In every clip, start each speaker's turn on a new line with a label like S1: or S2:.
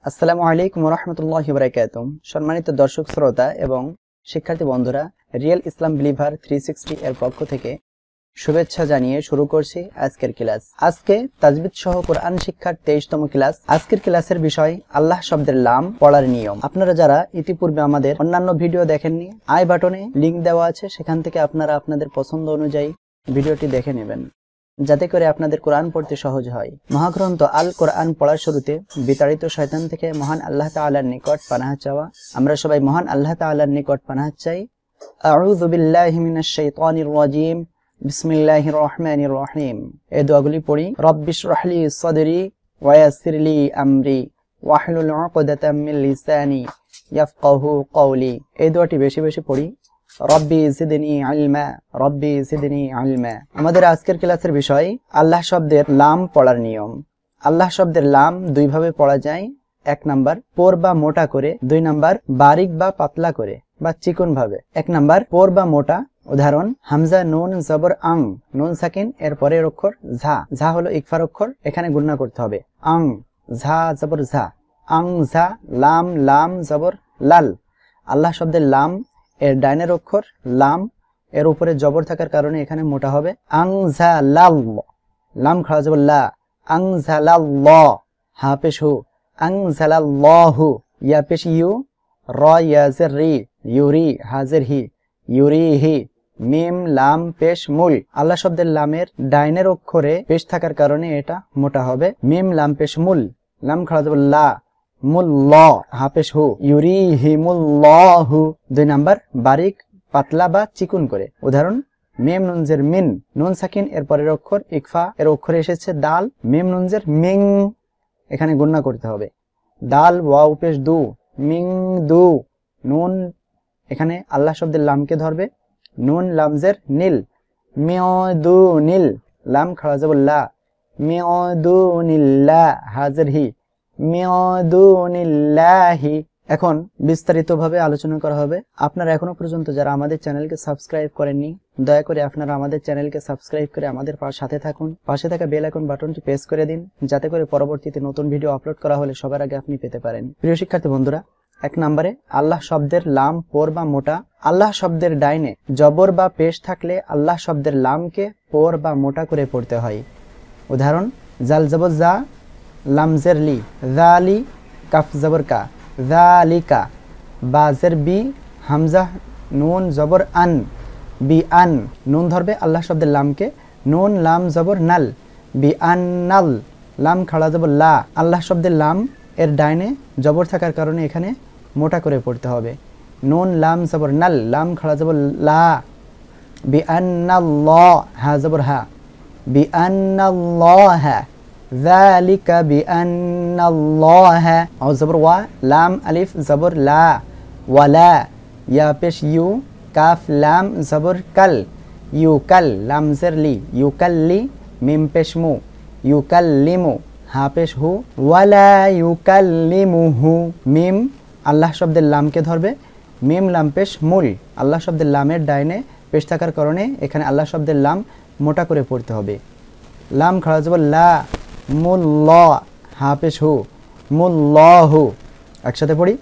S1: আসসালামু আলাইকুম ওয়া রাহমাতুল্লাহি ওয়া বারাকাতুহু। সম্মানিত দর্শক শ্রোতা এবং শিক্ষার্থী বন্ধুরা, রিয়েল ইসলাম বিলিভার 360 এর পক্ষ থেকে শুভেচ্ছা জানিয়ে শুরু করছি আজকের ক্লাস। আজকে তাজবিদ সহ কোরআন শিক্ষার 23তম ক্লাস। আজকের ক্লাসের বিষয় আল্লাহ শব্দের লাম পড়ার নিয়ম। আপনারা যারা ইতিপূর্বে আমাদের অন্যান্য ভিডিও দেখেননি, আই বাটনে লিংক দেওয়া আছে, সেখান থেকে আপনারা আপনাদের পছন্দ অনুযায়ী ভিডিওটি দেখে নেবেন, যাতে করে আপনাদের কোরআন পড়তে সহজ হয়। মহাগ্রন্থ আল কোরআন পড়ার শুরুতে বিতাড়িত শয়তান থেকে মহান আল্লাহ তাআলার নিকট পানাহ চাওয়া। আমরা সবাই মহান আল্লাহ তাআলার নিকট পানাহ চাই। আউযু বিল্লাহি মিনাশ শাইতানির রাজিম, বিসমিল্লাহির রহমানির রহিম। এই দোয়াগুলি পড়ি। রব্বিশ রাহলি সাদরি ওয়া ইয়াসসিরলি আমরি ওয়াহলুল উকদাতাম মিন লিসানি ইয়াফকাহু কওলি। এই দোয়াটি বেশি বেশি পড়ি। রব্বি জিদনি ইলমা, রব্বি জিদনি ইলমা। আমাদের আজকের ক্লাসের বিষয় আল্লাহ শব্দের লাম পড়ার নিয়ম। আল্লাহ শব্দের লাম দুই ভাবে পড়া যায়। এক নাম্বার পোর বা মোটা করে, দুই নাম্বার বারিক বা পাতলা করে বা চিকন ভাবে। এক নাম্বার পোর বা মোটা, উদাহরণ হামজা নুন জবর আং, নুন সাকিন এর পরের অক্ষর ঝা, ঝা হলো ইকফার অক্ষর, এখানে গুণনা করতে হবে। আং ঝা জবর ঝা, আং ঝা। লাম লাম জবর লাল। আল্লাহ শব্দের লাম এর ডাইনের অক্ষর লাম, এর উপরে জবর থাকার কারণে এখানে মোটা হবে। আংজালাল, লাম খাড়া জবর লা, আংজালাল্লাহ। হা পেশ হু, আংজালাল্লাহু। ইয়া পেশ ইউ, র ইয়াজের রি, ইউরি হাজের হি, ইউরিহি। মিম লাম পেশ মুল। আল্লাহ শব্দের লামের ডাইনের অক্ষরে পেশ থাকার কারণে এটা মোটা হবে। মিম লাম পেশ মুল, লাম খাড়া জবর লা, মুল্লাহ। হাফেশ হু, ইউরিহিমুল্লাহু। দুই নাম্বার বারিক পাতলা বা চিকুন করে, উদাহরণ মিম নুনজের মিন, নুন সাকিন এর পরের অক্ষর ইকফা এর অক্ষরে এসেছে দাল, মিম নুনজের মিং, এখানে গুণনা করতে হবে। দাল ওয়াও পেশ দু, মিং দু। নুন এখানে আল্লাহ শব্দের লামকে ধরবে। নুন লামজের নীল, মিয়দু নীল। লাম খাড়া যাব লা, মিয়দু নীল্লা হাজের হি, মিয়দুনিল্লাহি। এখন বিস্তারিতভাবে আলোচনা করা হবে। আপনারা এখনো পর্যন্ত যারা আমাদের চ্যানেলকে সাবস্ক্রাইব করেননি, দয়া করে আপনারা আমাদের চ্যানেলকে সাবস্ক্রাইব করে আমাদের সাথে থাকুন। পাশে থাকা বেল আইকন বাটনটি প্রেস করে দিন, যাতে করে পরবর্তীতে নতুন ভিডিও আপলোড করা হলে সবার আগে আপনি পেতে পারেন। প্রিয় শিক্ষার্থী বন্ধুরা, এক নম্বরে আল্লাহ শব্দের লাম পোর বা মোটা। আল্লাহ শব্দের ডাইনে জবর বা পেশ থাকলে আল্লাহ শব্দের লামকে পোর বা মোটা করে পড়তে হয়। উদাহরণ জাল জবর জা, লামজের লি, জালি, কাফ জবর কা, জালিকা। বাজের বি, হামজা নুন জবর আন, বি আন। নুন ধরবে আল্লাহ শব্দের লামকে, নুন লাম জবর নাল, বি আন নাল। লাম খাড়া জবর লা। আল্লাহ শব্দের লাম এর ডাইনে জবর থাকার কারণে এখানে মোটা করে পড়তে হবে। নুন লাম জবর নাল, লাম খাড়া জবর লা, বি আন্নাল্লাহ। হা জবর হা, বি আন্নাল্লাহ। ذلك بأن الله أو زبر وا، لام ألف زبر لا، ولا. يا بش يو، كاف لام زبر كل، يكل. لام زر لي، يكلي. ميم بش مو، يكلمو. ها بش هو، ولا يكلمه. মিম আল্লাহ শব্দের লামকে ধরবে। মিম লাম পেশ মুল। আল্লাহ শব্দের লামের ডাইনে পেশ থাকার কারণে এখানে আল্লাহ শব্দের লাম মোটা করে পড়তে হবে। লাম খাড়া জবর লা, মুল্লাহ। হা পেশ হু, মুল্লাহু। একসাথে পড়ি।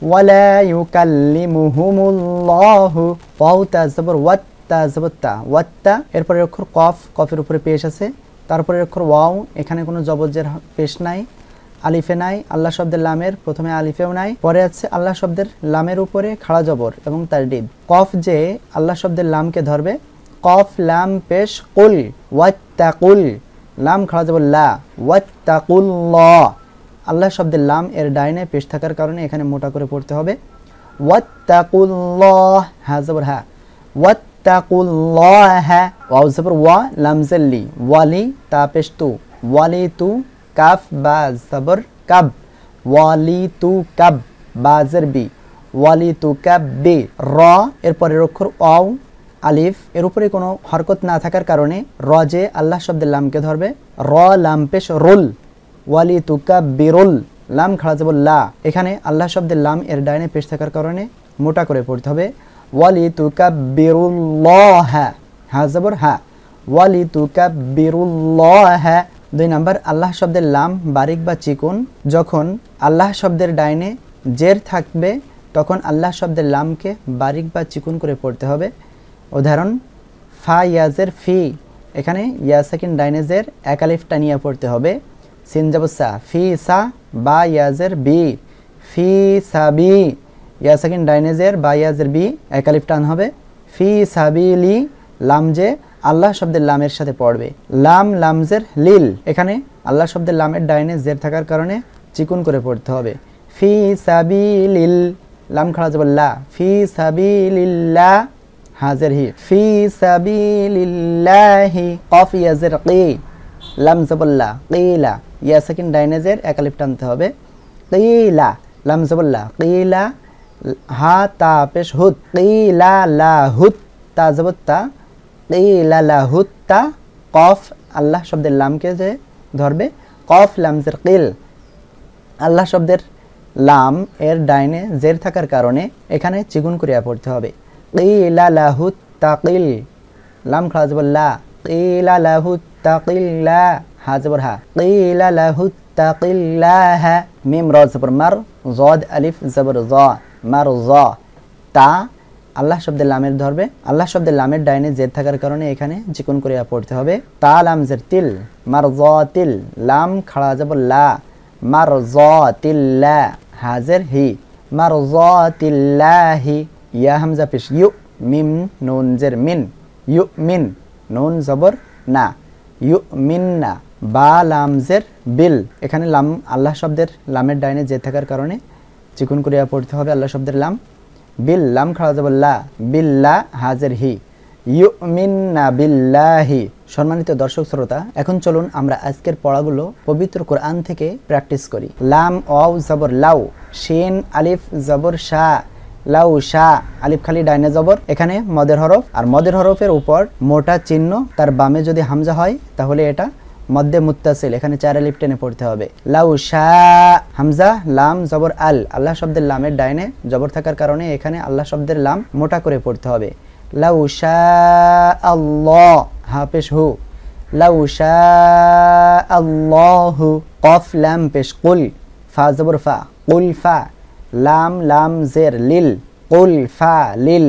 S1: ওয়ালা ইউকাল্লিমুহুমুল্লাহু। ওয়াও তা জবর ওয়াত্তা জবর তা, ওয়াত্তা। এরপরে অক্ষর কফ, কফের উপরে পেশ আছে। তারপরে অক্ষর ওয়াও, এখানে কোনো জবজের পেশ নাই, আলিফে নাই। আল্লাহ শব্দের লামের প্রথমে আলিফেও নাই, পরে আছে আল্লাহ শব্দের লামের উপরে খাড়া জবর এবং তারডিদ। কফ যে আল্লাহ শব্দের লামকে ধরবে। কফ লাম পেশ কুল, ওয়াত্তাকুল। লাম খাড়া যাব লা, ওয়াত্তাকুল্লাহ। আল্লাহ শব্দের লাম এর ডাইনে পেশ থাকার কারণে এখানে মোটা করে পড়তে হবে। ওয়াত্তাকুল্লাহ। হা জবর হা, ওয়াত্তাকুল্লাহ। ওয়াও জবর ওয়া, লাম জেল্লি, ওয়ালি, তা পেশ তু, ওয়ালি তু। কাফ বা জবর কাব, ওয়ালি তু কাব। বাজের বি, ওয়ালি তু কাব বি। র এর পরের অক্ষর ওয়াও, আলিফ এর উপরে কোনো হরকত না থাকার কারণে র যে আল্লাহ শব্দের লামকে ধরবে। র লাম পেশ রুল, ওয়ালি তুকা বিরুল। লাম খাড়া যাব লা, এখানে আল্লাহ শব্দের লাম এর ডাইনে পেশ থাকার কারণে মোটা করে পড়তে হবে। ওয়ালি তুকা বিরুল্লাহ। হা জবর হা, ওয়ালি তুকা বিরুল্লাহ। 2 নাম্বার আল্লাহ শব্দের লাম বারিক বা চিকুন। যখন আল্লাহ শব্দের ডাইনে জের থাকবে তখন আল্লাহ শব্দের লামকে বারিক বা চিকুন করে পড়তে হবে। উদাহরণ ফা ইয়াজের ফি, এখানে ইয়া সাকিন ডাইনে জের এক আলিফ টানিয়ে পড়তে হবে। সিন জাবসা ফি সা বা ইয়াজের বি, ফি সাবি ইয়া সাকিন ডাইনে জের বা ইয়াজের বি এক আলিফ টান হবে। ফি সাবিলি লাম যে আল্লাহ শব্দের লামের সাথে পড়বে। লাম লামজের লিল, এখানে আল্লাহ শব্দের লামের ডাইনে জের থাকার কারণে চিকুন করে পড়তে হবে। ফি সাবিলিল লাম খাড়া যাব লা, ফি সাবিলিল্লাহ হাজের হি, ফি সাবিলিল্লাহি কফ ইয়াজের কি লাম জবল্লা কিলা ইয়া সাকিন ডাইনে জের এক আলিফ টানতে হবে। কিলা লাম জবল্লা কিলা হা তা পেশ হুত, কিলা লা হুত তা জবত্তা, কিলা লা হুত তা কফ আল্লাহ শব্দের লামকে যে ধরবে। কফ লামজের কিল আল্লাহ শব্দের লাম এর ডাইনে জের থাকার কারণে এখানে চিগুন করিয়া পড়তে হবে। কিলা লা হুত তাকিল লাম খাড়া জবর লা, কিলা লা হুত তাকিল্লা হা জবর হা, কিলা লা হুত তাকিল্লাহা মিম র জবর মার, জদ আলিফ জবর জ মার জ তা আল্লাহ শব্দের লামের ধরবে। আল্লাহ শব্দের লামের ডাইনে জের থাকার কারণে এখানে চিকুন করিয়া পড়তে হবে। তা লাম জের তিল মার জ তিল লাম খাড়া জবর লা, মার জ তিল্লা হাজের হি, মার জ তিল্লাহি ইয়া হামজা পেশ ইউ মিম নুন জের মিন, ইউ মিন নুন জবর না, ইউ মিন না বা লাম জের বিল, এখানে লাম আল্লাহ শব্দের লামের ডাইনে জের থাকার কারণে চিকুন করিয়া পড়তে হবে আল্লাহ শব্দের লাম। বিল লাম খাড়া যাব লা, বিল্লা হাজের হি, ইউমিন্না বিল্লাহি। সম্মানিত দর্শক শ্রোতা, এখন চলুন আমরা আজকের পড়াগুলো পবিত্র কোরআন থেকে প্র্যাকটিস করি। লাম ওয়াও জবর লাউ, শিন আলিফ জবর শা, লাউ শা আলিফ খালি ডাইনে জবর, এখানে মদের হরফ, আর মদের হরফের উপর মোটা চিহ্ন, তার বামে যদি হামজা হয় তাহলে এটা মধ্যে মুত্তাসিল, এখানে 4 আলিফ টেনে পড়তে হবে। লাউ শা হামজা লাম জবর আল, আল্লাহ শব্দের লামের ডাইনে জবর থাকার কারণে এখানে আল্লাহ শব্দের লাম মোটা করে পড়তে হবে। লাউ শা আল্লাহ হা পেশ হু, লাউ শা আল্লাহু কফ লাম পেশ কুল, ফা জবর ফা কুল ফা, লাম লাম জের লিল কুল ফা লিল,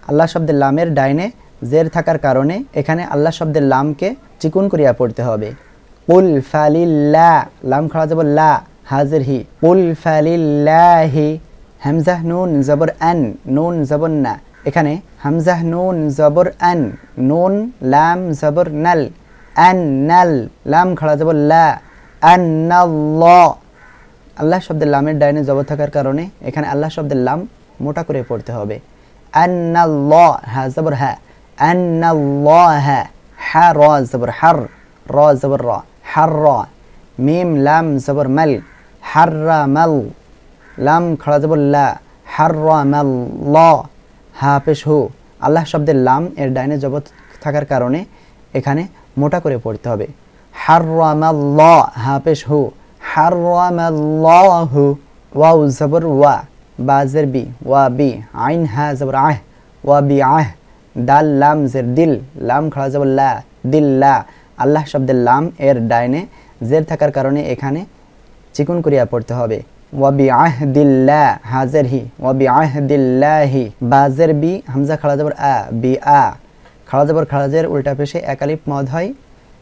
S1: আল্লাহ শব্দের লামের ডাইনে জের থাকার কারণে এখানে আল্লাহ শব্দের লামকে চিকুন করিয়া পড়তে হবে। কুল ফালিল্লাহ লাম খাড়া জবর লা হাজির হি, কুল ফালিল্লাহি হামজাহ নুন জবর আন নুন জবর না, এখানে হামজাহ নুন জবর আন নুন লাম জবর নাল, আন নাল লাম খাড়া জবর লা, আন্নাল্লাহ আল্লাহ শব্দের লামের ডাইনে জবর থাকার কারণে এখানে আল্লাহ শব্দের লাম মোটা করে পড়তে হবে। আন্নাল্লাহ হা জবর হা, আন্নাল্লাহ হা র জবর হার, র জবর র হার র, মিম লাম জবর মাল, হাররা মাল লাম খাড়া জবর লা, হাররা মাল ল হা পেশ হু, আল্লাহ শব্দের লাম এর ডাইনে জবর থাকার কারণে এখানে মোটা করে পড়তে হবে। হাররা মাল ল হা পেশ হু, হাররা মাল লাহু ওয়াও জবর ওয়া বা জের বি ওয়া বি, আইন হা জবর আহ ওয়া বি আহ, দাল লাম জের দিল লাম খাড়া জবর লা দিল্লা, আল্লাহ শব্দের লাম এর ডাইনে জের থাকার কারণে এখানে চিকুন করিয়া পড়তে হবে। ওয়া বি আহদিল্লাহ হাজের হি, ওয়া বি আহদিল্লাহি বা জের বি হামজা খাড়া জবর আ বি আ, খাড়া জবর খাড়াজের উল্টা পেশে এক আলিফ মদ হয়,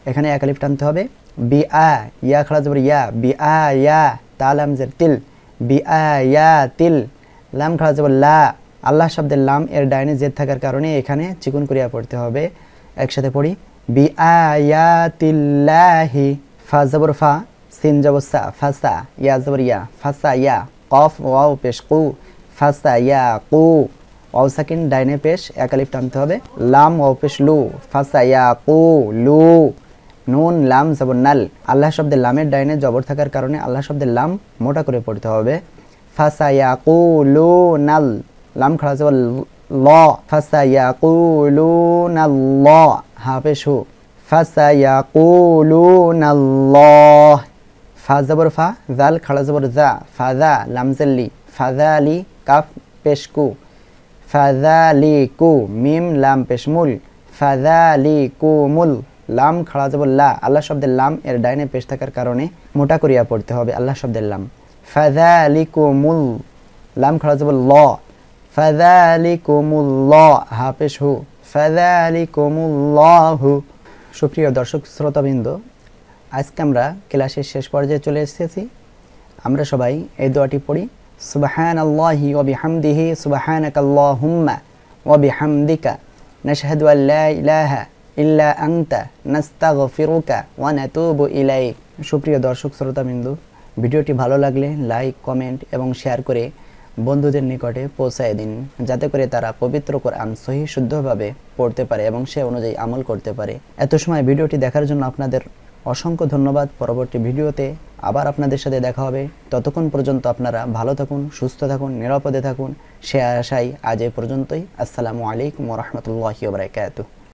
S1: এখানে এক আলিফ টানতে হবে। বি আ ইয়া খাড়া জবর ইয়া, বি আ ইয়া তা লাম জের তিল, বি আ ইয়া তিল লাম খাড়া জবর লা, আল্লাহ শব্দের লাম এর ডাইনে জের থাকার কারণে এখানে চিকুন করিয়া পড়তে হবে। একসাথে পড়ি বি আয়াতিল্লাহি, ফা জবর ফা সিন জবর সা ফাসা, ইয়া জবর ইয়া ফাসা ইয়া, কফ ওয়াও পেশ কু ফাসা ইয়া কু, ওয়াও সাকিন ডাইনে পেশ এক আলিফ টানতে হবে। লাম ওয়াও পেশ লু ফাসা ইয়া কু লু, নুন লাম জবর নাল, আল্লাহ শব্দের লামের ডাইনে জবর থাকার কারণে আল্লাহ শব্দের লাম মোটা করে পড়তে হবে। ফাসা ইয়া কু লু নাল লাম খাড়া জবর ল, ফাসা ইয়া কু লু নাল ল হা পেশ হু, ফাসা ইয়া কু লু নাল ল, ফা জবর ফা জাল খাড়া জবর জা, ফাজা লাম জেল্লি ফাজালি কাফ পেশ কু, ফাজালি কু মিম লাম পেশ মুল, ফাজালি কু মুল লাম খাড়া জবর লা, আল্লাহ শব্দের লাম এর ডাইনে পেশ থাকার কারণে মোটা করিয়া পড়তে হবে আল্লাহ শব্দের লাম। ফাযালিকুমুল, লাম খাড়া জবর ল, ফাযালিকুমুল্লাহ, হা পেশ হু, ফাযালিকুমুল্লাহু। সুপ্রিয় দর্শক শ্রোতাবৃন্দ, আজকে আমরা ক্লাসের শেষ পর্যায়ে চলে এসেছি। আমরা সবাই এই দোয়াটি পড়ি, সুবহানাল্লাহি ওয়া বিহামদিহি, সুবহানাকাল্লাহুম্মা ওয়া বিহামদিকা, নাশহাদু আল লা ইলাহা ইল্লা আনতা, নাস্তাগফিরুকা ওয়া নাতুবু ইলাইক। সুপ্রিয় দর্শক শ্রোতাবৃন্দ, ভিডিওটি ভালো লাগলে লাইক, কমেন্ট এবং শেয়ার করে বন্ধুদের নিকটে পৌঁছায় দিন, যাতে করে তারা পবিত্র কোরআন সহি শুদ্ধভাবে পড়তে পারে এবং সে অনুযায়ী আমল করতে পারে। এত সময় ভিডিওটি দেখার জন্য আপনাদের অসংখ্য ধন্যবাদ। পরবর্তী ভিডিওতে আবার আপনাদের সাথে দেখা হবে। ততক্ষণ পর্যন্ত আপনারা ভালো থাকুন, সুস্থ থাকুন, নিরাপদে থাকুন, সে আশাই আজ এ পর্যন্তই। আসসালামু আলাইকুম ওয়া রাহমাতুল্লাহি ওয়া বারাকাতুহু।